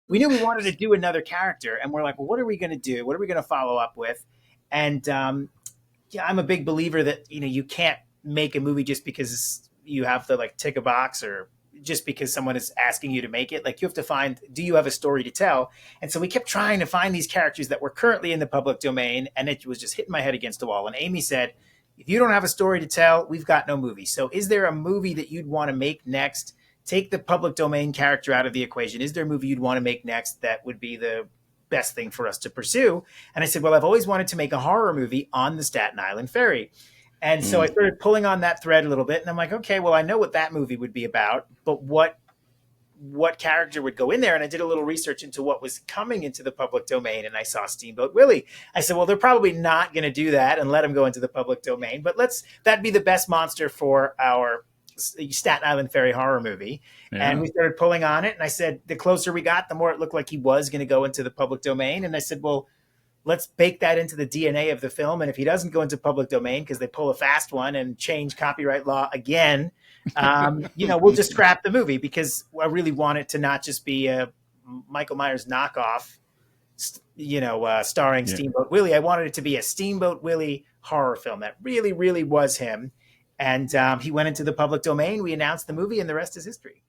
we knew we wanted to do another character, and we're like, well, what are we going to do? What are we going to follow up with? And yeah, I'm a big believer that you can't make a movie just because you have to like tick a box or just because someone is asking you to make it. Like you have to find, do you have a story to tell? And so we kept trying to find these characters that were currently in the public domain, and it was just hitting my head against the wall. And Amy said, if you don't have a story to tell, we've got no movie. So is there a movie that you'd want to make next? Take the public domain character out of the equation. Is there a movie you'd want to make next that would be the best thing for us to pursue? And I said, well, I've always wanted to make a horror movie on the Staten Island Ferry. And so I Mm. started pulling on that thread a little bit, and I'm like, okay, well, I know what that movie would be about, but what character would go in there? And I did a little research into what was coming into the public domain, and I saw Steamboat Willie. I said, well, they're probably not going to do that and let him go into the public domain, but that'd be the best monster for our Staten Island Ferry horror movie. And Yeah. we started pulling on it, and I said, the closer we got, the more it looked like he was going to go into the public domain. And I said, well, let's bake that into the DNA of the film. And if he doesn't go into public domain because they pull a fast one and change copyright law again, we'll just scrap the movie, because I really want it to not just be a Michael Myers knockoff, starring Yeah. Steamboat Willie. I wanted it to be a Steamboat Willie horror film that really, really was him. And he went into the public domain. We announced the movie, and the rest is history.